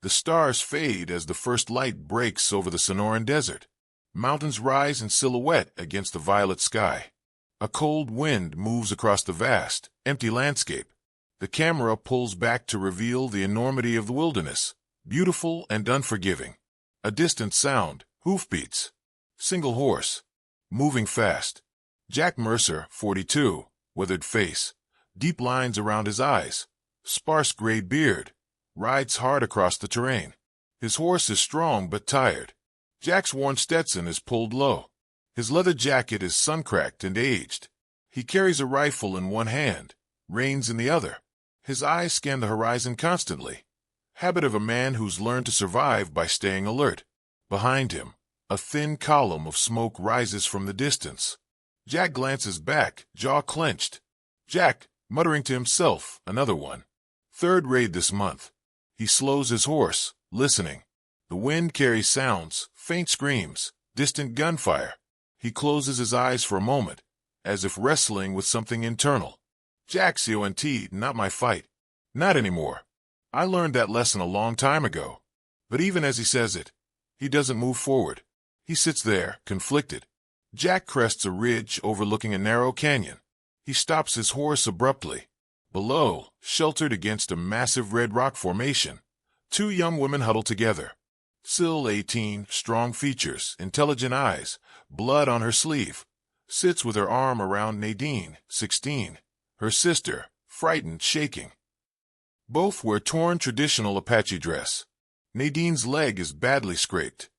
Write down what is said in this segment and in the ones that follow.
The stars fade as the first light breaks over the Sonoran desert. Mountains rise in silhouette against the violet sky. A cold wind moves across the vast, empty landscape. The camera pulls back to reveal the enormity of the wilderness, beautiful and unforgiving. A distant sound, hoofbeats. Single horse. Moving fast. Jack Mercer, 42, withered face. Deep lines around his eyes. Sparse gray beard. Rides hard across the terrain. His horse is strong but tired. Jack's worn Stetson is pulled low. His leather jacket is sun-cracked and aged. He carries a rifle in one hand, reins in the other. His eyes scan the horizon constantly. Habit of a man who's learned to survive by staying alert. Behind him, a thin column of smoke rises from the distance. Jack glances back, jaw clenched. Jack, muttering to himself, another one. Third raid this month. He slows his horse, listening. The wind carries sounds, faint screams, distant gunfire. He closes his eyes for a moment, as if wrestling with something internal. Jack, CONT, not my fight. Not anymore. I learned that lesson a long time ago. But even as he says it, he doesn't move forward. He sits there, conflicted. Jack crests a ridge overlooking a narrow canyon. He stops his horse abruptly. Below, sheltered against a massive red rock formation, two young women huddle together. Syl, 18, strong features, intelligent eyes, blood on her sleeve, sits with her arm around Nadine, 16, her sister, frightened, shaking. Both wear torn traditional Apache dress. Nadine's leg is badly scraped.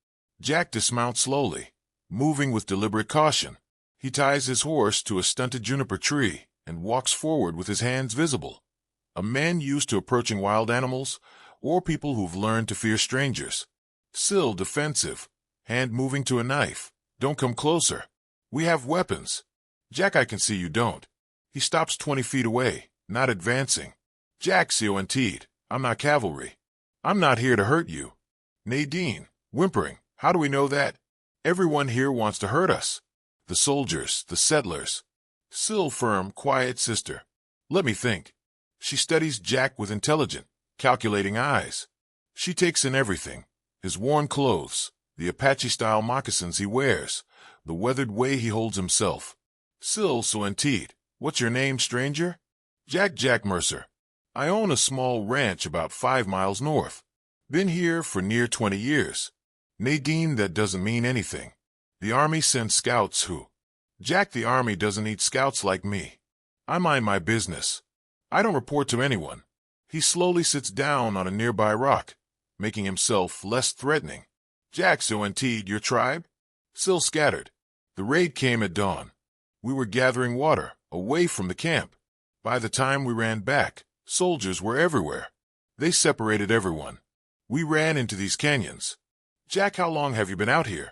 Jack dismounts slowly, moving with deliberate caution. He ties his horse to a stunted juniper tree and walks forward with his hands visible. A man used to approaching wild animals or people who've learned to fear strangers. Syl, defensive, hand moving to a knife. Don't come closer. We have weapons. Jack, I can see you don't. He stops 20 feet away, not advancing. Jack, CONT'd, I'm not cavalry. I'm not here to hurt you. Nadine, whimpering, how do we know that? Everyone here wants to hurt us. The soldiers, the settlers. Syl, firm, quiet sister. Let me think. She studies Jack with intelligent, calculating eyes. She takes in everything. His worn clothes, the Apache-style moccasins he wears, the weathered way he holds himself. Syl, CONT'd, what's your name, stranger? Jack Mercer. I own a small ranch about 5 miles north. Been here for near 20 years. Nadine, that doesn't mean anything. The army sends scouts who... Jack, the army doesn't need scouts like me. I mind my business. I don't report to anyone. He slowly sits down on a nearby rock, making himself less threatening. Jack, CONT'd, your tribe? Syl, scattered. The raid came at dawn. We were gathering water, away from the camp. By the time we ran back, soldiers were everywhere. They separated everyone. We ran into these canyons. Jack, how long have you been out here?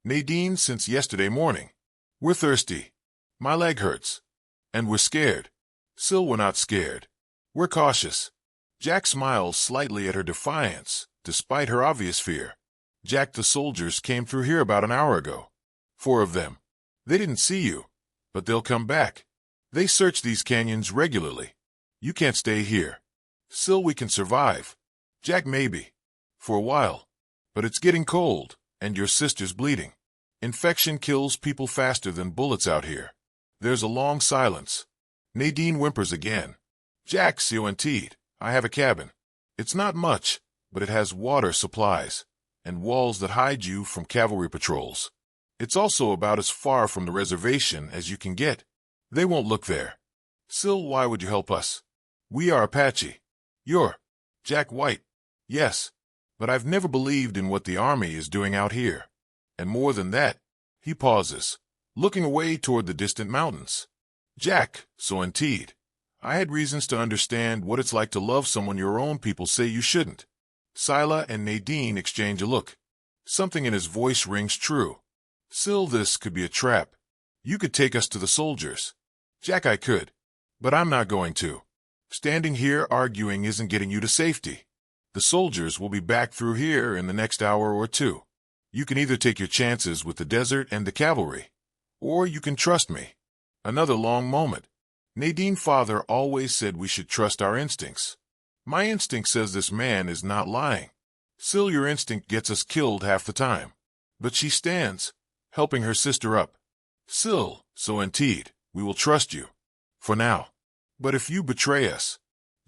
Nadine, since yesterday morning. We're thirsty. My leg hurts. And we're scared. Syl, we're not scared. We're cautious. Jack smiles slightly at her defiance, despite her obvious fear. Jack, the soldiers came through here about an hour ago. 4 of them. They didn't see you, but they'll come back. They search these canyons regularly. You can't stay here. Syl, we can survive. Jack, maybe. For a while. But it's getting cold, and your sister's bleeding. Infection kills people faster than bullets out here. There's a long silence. Nadine whimpers again. Jack, CONT'd, I have a cabin. It's not much, but it has water supplies, and walls that hide you from cavalry patrols. It's also about as far from the reservation as you can get. They won't look there. Syl, why would you help us? We are Apache. You're Jack White. Yes, but I've never believed in what the army is doing out here. And more than that, he pauses, looking away toward the distant mountains. Jack, CONT'd, I had reasons to understand what it's like to love someone your own people say you shouldn't. Sila and Nadine exchange a look. Something in his voice rings true. Syl, this could be a trap. You could take us to the soldiers. Jack, I could. But I'm not going to. Standing here arguing isn't getting you to safety. The soldiers will be back through here in the next hour or 2. You can either take your chances with the desert and the cavalry, or you can trust me. Another long moment. Nadine, father always said we should trust our instincts. My instinct says this man is not lying. Still, your instinct gets us killed half the time. But she stands, helping her sister up. Still, so indeed, we will trust you. For now. But if you betray us...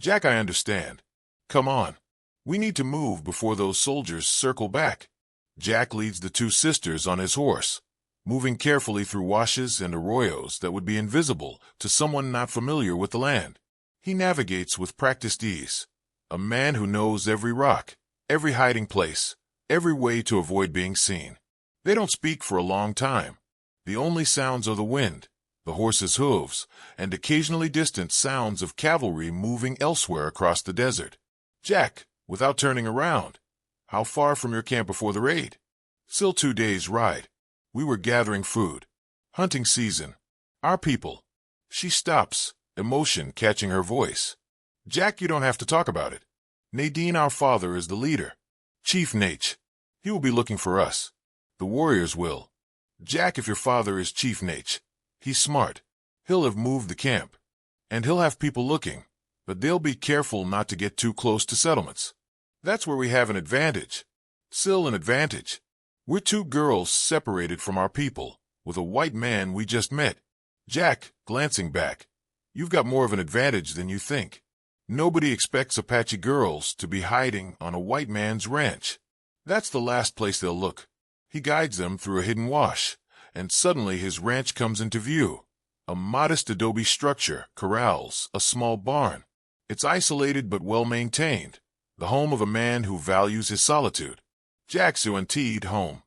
Jack, I understand. Come on. We need to move before those soldiers circle back. Jack leads the two sisters on his horse, moving carefully through washes and arroyos that would be invisible to someone not familiar with the land. He navigates with practiced ease. A man who knows every rock, every hiding place, every way to avoid being seen. They don't speak for a long time. The only sounds are the wind, the horse's hooves, and occasionally distant sounds of cavalry moving elsewhere across the desert. Jack, without turning around, how far from your camp before the raid? Still 2 days' ride. We were gathering food. Hunting season. Our people. She stops, emotion catching her voice. Jack, you don't have to talk about it. Nadine, our father, is the leader. Chief Naiche. He will be looking for us. The warriors will. Jack, if your father is Chief Naiche, he's smart. He'll have moved the camp. And he'll have people looking, but they'll be careful not to get too close to settlements. That's where we have an advantage. Still an advantage. We're 2 girls separated from our people, with a white man we just met. Jack, glancing back, you've got more of an advantage than you think. Nobody expects Apache girls to be hiding on a white man's ranch. That's the last place they'll look. He guides them through a hidden wash, and suddenly his ranch comes into view. A modest adobe structure corrals a small barn. It's isolated but well-maintained, the home of a man who values his solitude. Jack's indeed home.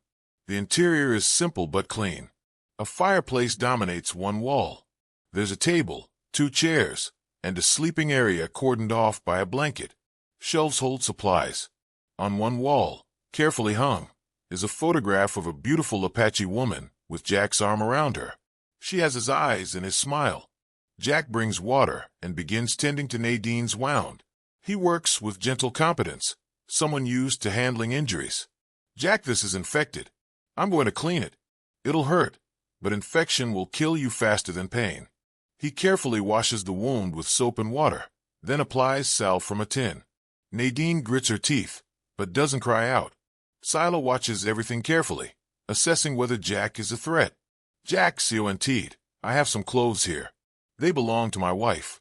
The interior is simple but clean. A fireplace dominates one wall. There's a table, 2 chairs, and a sleeping area cordoned off by a blanket. Shelves hold supplies. On one wall, carefully hung, is a photograph of a beautiful Apache woman with Jack's arm around her. She has his eyes and his smile. Jack brings water and begins tending to Nadine's wound. He works with gentle competence, someone used to handling injuries. Jack, this is infected. I'm going to clean it. It'll hurt, but infection will kill you faster than pain. He carefully washes the wound with soap and water, then applies salve from a tin. Nadine grits her teeth, but doesn't cry out. Sila watches everything carefully, assessing whether Jack is a threat. Jack, indeed, I have some clothes here. They belong to my wife.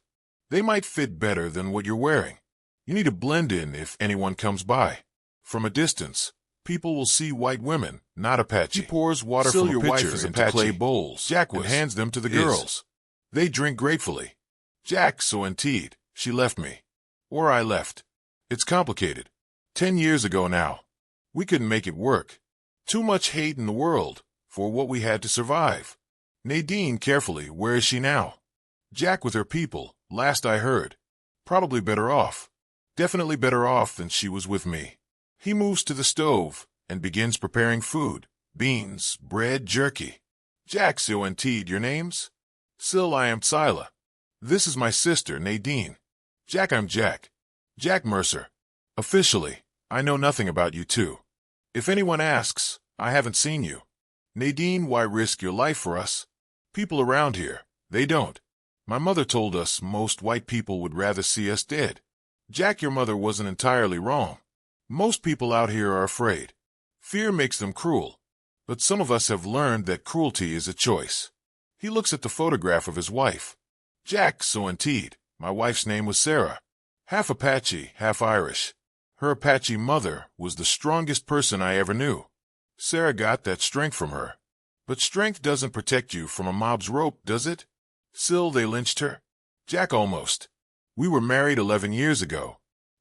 They might fit better than what you're wearing. You need to blend in if anyone comes by. From a distance, people will see white women, not Apache. He pours water from a pitcher into clay bowls and hands them to the girls. They drink gratefully. Jack, indeed, she left me. Or I left. It's complicated. 10 years ago now. We couldn't make it work. Too much hate in the world for what we had to survive. Nadine, carefully, where is she now? Jack, with her people, last I heard. Probably better off. Definitely better off than she was with me. He moves to the stove and begins preparing food. Beans, bread, jerky. Jack, indeed, your names? Still, I am Sila. This is my sister, Nadine. Jack, I'm Jack. Jack Mercer. Officially, I know nothing about you two. If anyone asks, I haven't seen you. Nadine, why risk your life for us? People around here, they don't. My mother told us most white people would rather see us dead. Jack, your mother wasn't entirely wrong. Most people out here are afraid. Fear makes them cruel. But some of us have learned that cruelty is a choice. He looks at the photograph of his wife. Jack, indeed, my wife's name was Sarah. Half Apache, half Irish. Her Apache mother was the strongest person I ever knew. Sarah got that strength from her. But strength doesn't protect you from a mob's rope, does it? Still, they lynched her. Jack, almost. We were married 11 years ago.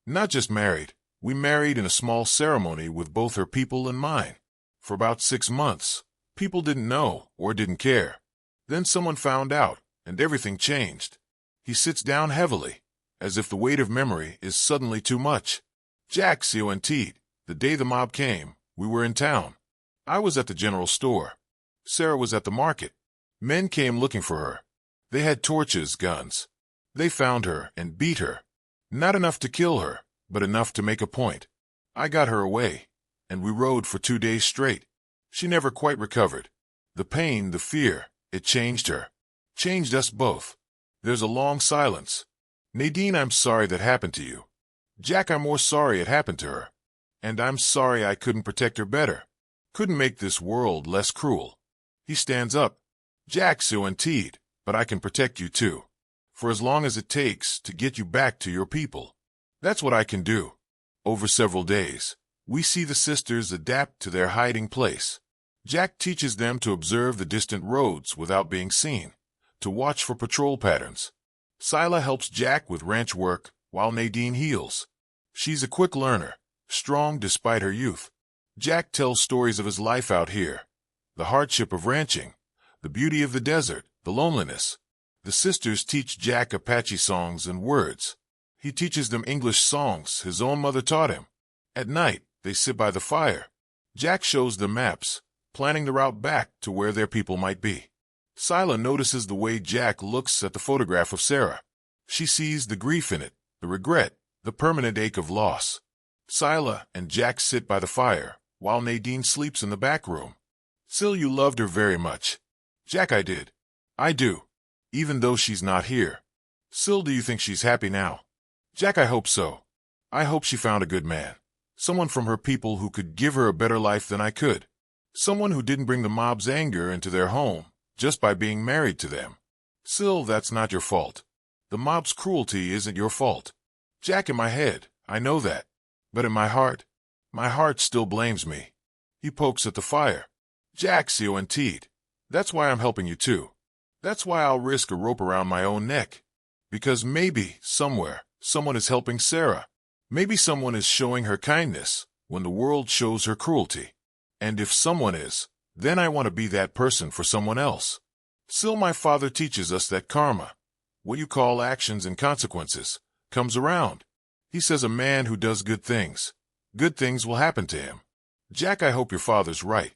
Not just married. We married in a small ceremony with both her people and mine. For about 6 months, people didn't know or didn't care. Then someone found out, and everything changed. He sits down heavily, as if the weight of memory is suddenly too much. Jack, indeed, the day the mob came, we were in town. I was at the general store. Sarah was at the market. Men came looking for her. They had torches, guns. They found her and beat her. Not enough to kill her, but enough to make a point. I got her away, and we rode for 2 days straight. She never quite recovered. The pain, the fear, it changed her. Changed us both. There's a long silence. Nadine, I'm sorry that happened to you. Jack, I'm more sorry it happened to her. And I'm sorry I couldn't protect her better. Couldn't make this world less cruel. He stands up. Jack, so indeed, but I can protect you too. For as long as it takes to get you back to your people. That's what I can do. Over several days, we see the sisters adapt to their hiding place. Jack teaches them to observe the distant roads without being seen, to watch for patrol patterns. Scylla helps Jack with ranch work, while Nadine heals. She's a quick learner, strong despite her youth. Jack tells stories of his life out here, the hardship of ranching, the beauty of the desert, the loneliness. The sisters teach Jack Apache songs and words. He teaches them English songs his own mother taught him. At night, they sit by the fire. Jack shows them maps, planning the route back to where their people might be. Scylla notices the way Jack looks at the photograph of Sarah. She sees the grief in it, the regret, the permanent ache of loss. Scylla and Jack sit by the fire, while Nadine sleeps in the back room. Still, you loved her very much. Jack, I did. I do. Even though she's not here. Still, do you think she's happy now? Jack, I hope so. I hope she found a good man. Someone from her people who could give her a better life than I could. Someone who didn't bring the mob's anger into their home, just by being married to them. Still, that's not your fault. The mob's cruelty isn't your fault. Jack, in my head, I know that. But in my heart still blames me. He pokes at the fire. Jack, C-O-N-T'd. That's why I'm helping you too. That's why I'll risk a rope around my own neck. Because maybe, somewhere, someone is helping Sarah. Maybe someone is showing her kindness when the world shows her cruelty. And if someone is, then I want to be that person for someone else. Still, my father teaches us that karma, what you call actions and consequences, comes around. He says a man who does good things will happen to him. Jack, I hope your father's right.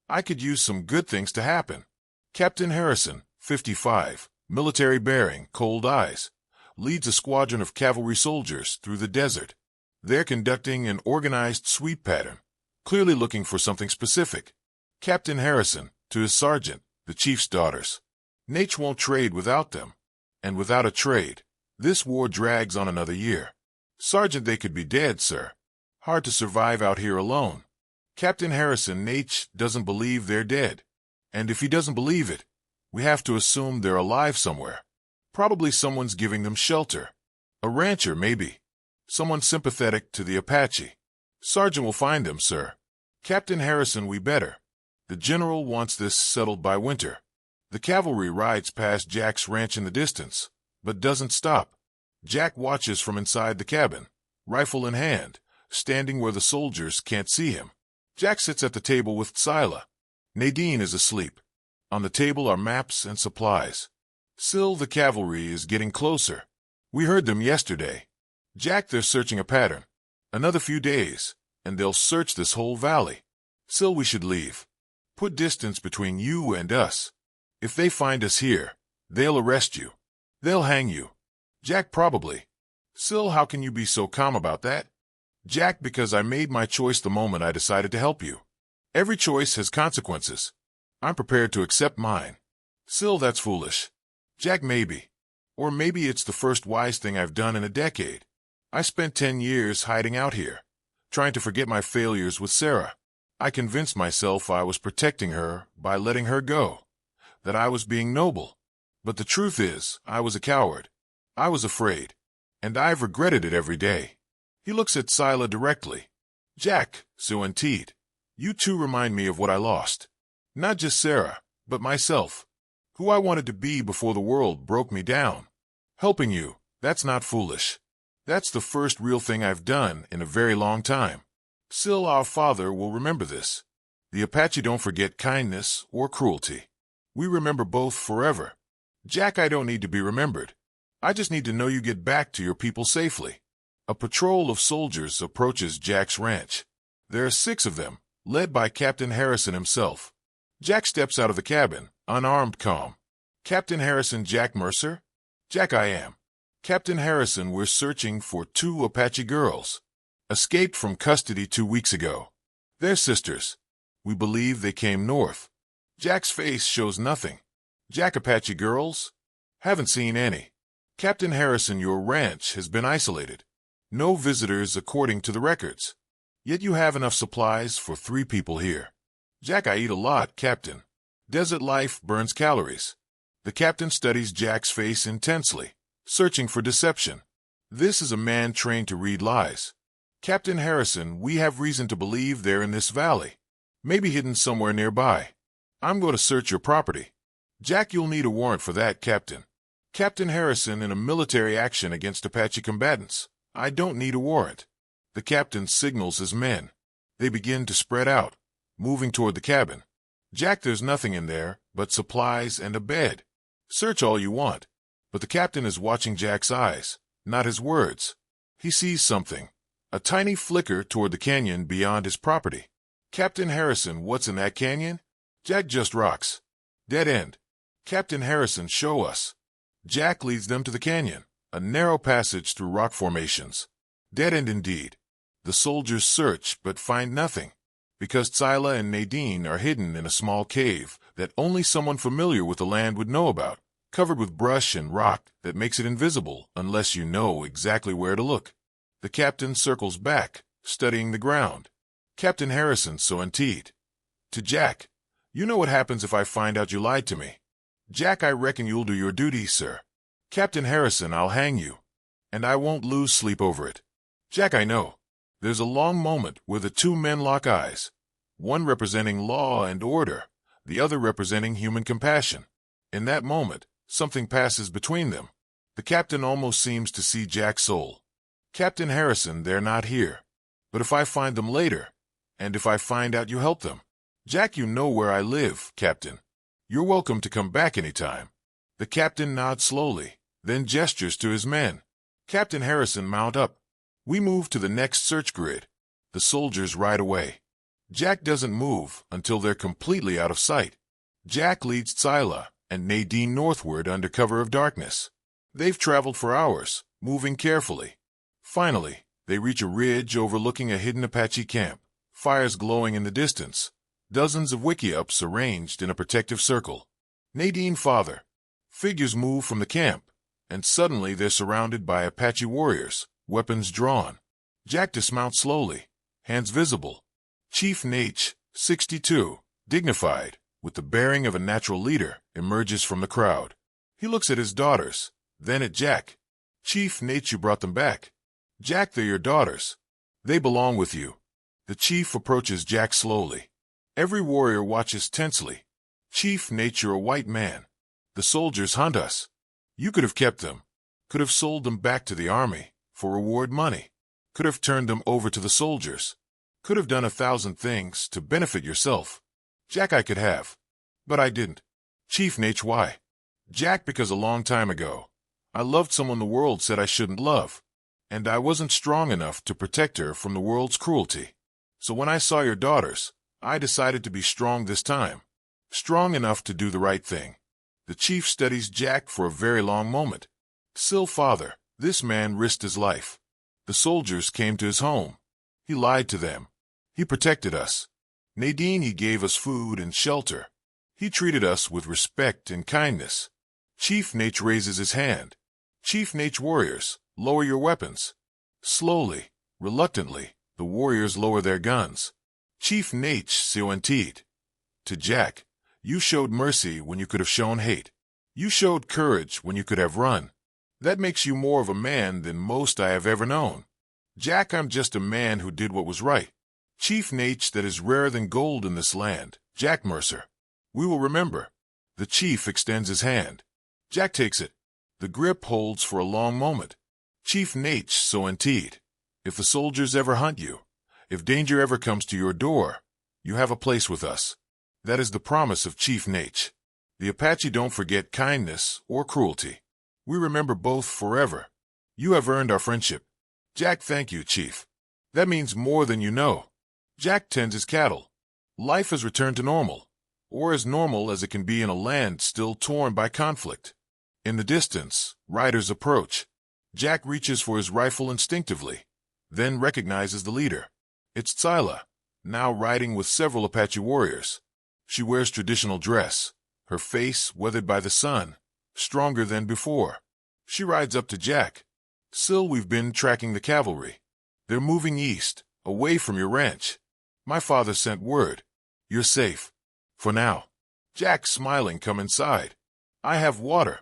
I could use some good things to happen. Captain Harrison, 55, military bearing, cold eyes, leads a squadron of cavalry soldiers through the desert. They're conducting an organized sweep pattern, clearly looking for something specific. Captain Harrison, to his sergeant, the chief's daughters. Naiche won't trade without them. And without a trade, this war drags on another year. Sergeant, they could be dead, sir. Hard to survive out here alone. Captain Harrison, Naiche doesn't believe they're dead. And if he doesn't believe it, we have to assume they're alive somewhere. Probably someone's giving them shelter. A rancher, maybe. Someone sympathetic to the Apache. Sergeant will find them, sir. Captain Harrison, we better. The general wants this settled by winter. The cavalry rides past Jack's ranch in the distance, but doesn't stop. Jack watches from inside the cabin, rifle in hand, standing where the soldiers can't see him. Jack sits at the table with Scylla. Nadine is asleep. On the table are maps and supplies. Still, the cavalry is getting closer. We heard them yesterday. Jack, they're searching a pattern. Another few days, and they'll search this whole valley. Still, we should leave. Put distance between you and us. If they find us here, they'll arrest you. They'll hang you. Jack, probably. Still, how can you be so calm about that? Jack, because I made my choice the moment I decided to help you. Every choice has consequences. I'm prepared to accept mine. Still, that's foolish. Jack, maybe. Or maybe it's the first wise thing I've done in a decade. I spent 10 years hiding out here, trying to forget my failures with Sarah. I convinced myself I was protecting her by letting her go, that I was being noble. But the truth is, I was a coward. I was afraid. And I've regretted it every day. He looks at Scylla directly. Jack, so indeed, you too remind me of what I lost. Not just Sarah, but myself. Who I wanted to be before the world broke me down. Helping you, that's not foolish. That's the first real thing I've done in a very long time. Still, our father will remember this. The Apache don't forget kindness or cruelty. We remember both forever. Jack, I don't need to be remembered. I just need to know you get back to your people safely. A patrol of soldiers approaches Jack's ranch. There are 6 of them, led by Captain Harrison himself. Jack steps out of the cabin, unarmed, calm. Captain Harrison, Jack Mercer? Jack, I am. Captain Harrison, we're searching for 2 Apache girls. Escaped from custody 2 weeks ago. They're sisters. We believe they came north. Jack's face shows nothing. Jack, Apache girls? Haven't seen any. Captain Harrison, your ranch has been isolated. No visitors according to the records. Yet you have enough supplies for 3 people here. Jack, I eat a lot, Captain. Desert life burns calories. The captain studies Jack's face intensely, searching for deception. This is a man trained to read lies. Captain Harrison, we have reason to believe they're in this valley. Maybe hidden somewhere nearby. I'm going to search your property. Jack, you'll need a warrant for that, Captain. Captain Harrison, in a military action against Apache combatants. I don't need a warrant. The captain signals his men. They begin to spread out, moving toward the cabin. Jack, there's nothing in there but supplies and a bed. Search all you want. But the captain is watching Jack's eyes, not his words. He sees something. A tiny flicker toward the canyon beyond his property. Captain Harrison, what's in that canyon? Jack just rocks. Dead end. Captain Harrison, show us. Jack leads them to the canyon, a narrow passage through rock formations. Dead end indeed. The soldiers search but find nothing, because Tsyla and Nadine are hidden in a small cave that only someone familiar with the land would know about, covered with brush and rock that makes it invisible unless you know exactly where to look. The captain circles back, studying the ground. Captain Harrison, so indeed. To Jack, you know what happens if I find out you lied to me. Jack, I reckon you'll do your duty, sir. Captain Harrison, I'll hang you. And I won't lose sleep over it. Jack, I know. There's a long moment where the 2 men lock eyes, one representing law and order, the other representing human compassion. In that moment, something passes between them. The captain almost seems to see Jack's soul. Captain Harrison, they're not here. But if I find them later, and if I find out you help them, Jack, you know where I live, Captain. You're welcome to come back anytime. The captain nods slowly, then gestures to his men. Captain Harrison, mount up. We move to the next search grid. The soldiers ride away. Jack doesn't move until they're completely out of sight. Jack leads Tsyla and Nadine northward under cover of darkness. They've traveled for hours, moving carefully. Finally, they reach a ridge overlooking a hidden Apache camp, fires glowing in the distance, dozens of wickiups arranged in a protective circle. Nadine, father. Figures move from the camp, and suddenly they're surrounded by Apache warriors, weapons drawn. Jack dismounts slowly, hands visible. Chief Naiche, 62, dignified, with the bearing of a natural leader, emerges from the crowd. He looks at his daughters, then at Jack. Chief Naiche, you brought them back. Jack, they're your daughters. They belong with you. The chief approaches Jack slowly. Every warrior watches tensely. Chief Naiche, you're a white man. The soldiers hunt us. You could have kept them. Could have sold them back to the army for reward money. Could have turned them over to the soldiers. Could have done 1,000 things to benefit yourself. Jack, I could have. But I didn't. Chief Naiche, why? Jack, because a long time ago, I loved someone the world said I shouldn't love. And I wasn't strong enough to protect her from the world's cruelty. So when I saw your daughters, I decided to be strong this time. Strong enough to do the right thing. The chief studies Jack for a very long moment. Still, father, this man risked his life. The soldiers came to his home. He lied to them. He protected us. Nadine, he gave us food and shelter. He treated us with respect and kindness. Chief Naiche raises his hand. Chief Naiche, warriors, lower your weapons. Slowly, reluctantly, the warriors lower their guns. Chief Naiche, Siontid. To Jack, you showed mercy when you could have shown hate. You showed courage when you could have run. That makes you more of a man than most I have ever known. Jack, I'm just a man who did what was right. Chief Naiche, that is rarer than gold in this land. Jack Mercer. We will remember. The chief extends his hand. Jack takes it. The grip holds for a long moment. Chief Naiche, so indeed. If the soldiers ever hunt you, if danger ever comes to your door, you have a place with us. That is the promise of Chief Naiche. The Apache don't forget kindness or cruelty. We remember both forever. You have earned our friendship. Jack, thank you, Chief. That means more than you know. Jack tends his cattle. Life has returned to normal, or as normal as it can be in a land still torn by conflict. In the distance, riders approach. Jack reaches for his rifle instinctively, then recognizes the leader. It's Tsyla, now riding with several Apache warriors. She wears traditional dress, her face weathered by the sun, stronger than before. She rides up to Jack. Still, we've been tracking the cavalry. They're moving east, away from your ranch. My father sent word. You're safe. For now. Jack, smiling, come inside. I have water.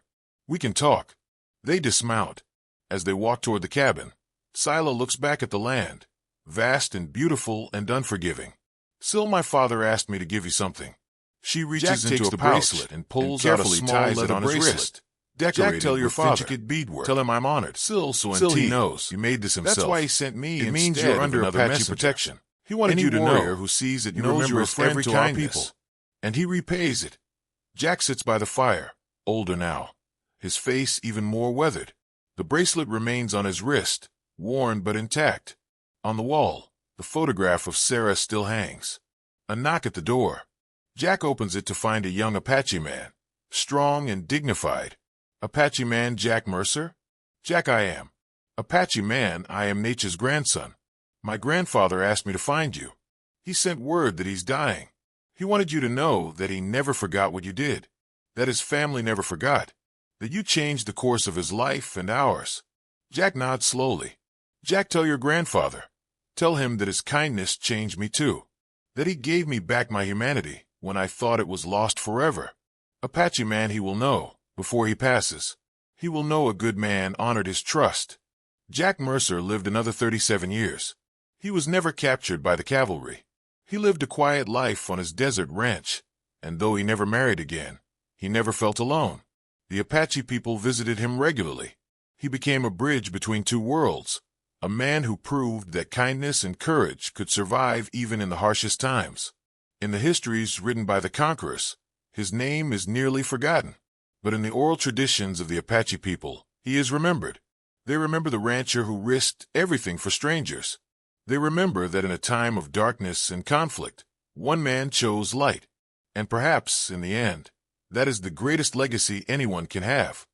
We can talk. They dismount. As they walk toward the cabin, Scylla looks back at the land, vast and beautiful and unforgiving. Sil, my father asked me to give you something. She reaches Jack into takes a the pouch bracelet and pulls out a small leather bracelet. Jack, tell your father. Beadwork. Tell him I'm honored. Sil, he knows. He made this himself. That's why he sent me. It means you're under Apache protection. He wanted you to know who sees it you knows you're a friend every to our people, and he repays it. Jack sits by the fire, older now, his face even more weathered. The bracelet remains on his wrist, worn but intact. On the wall, the photograph of Sarah still hangs. A knock at the door. Jack opens it to find a young Apache man, strong and dignified. Apache man Jack Mercer? Jack, I am. Apache man, I am Naiche's grandson. My grandfather asked me to find you. He sent word that he's dying. He wanted you to know that he never forgot what you did, that his family never forgot, that you changed the course of his life and ours. Jack nods slowly. Jack, tell your grandfather. Tell him that his kindness changed me too, that he gave me back my humanity when I thought it was lost forever. Apache man, he will know, before he passes. He will know a good man honored his trust. Jack Mercer lived another 37 years. He was never captured by the cavalry. He lived a quiet life on his desert ranch, and though he never married again, he never felt alone. The Apache people visited him regularly. He became a bridge between two worlds, a man who proved that kindness and courage could survive even in the harshest times. In the histories written by the conquerors, his name is nearly forgotten, but in the oral traditions of the Apache people, he is remembered. They remember the rancher who risked everything for strangers. They remember that in a time of darkness and conflict, one man chose light. And perhaps, in the end, that is the greatest legacy anyone can have.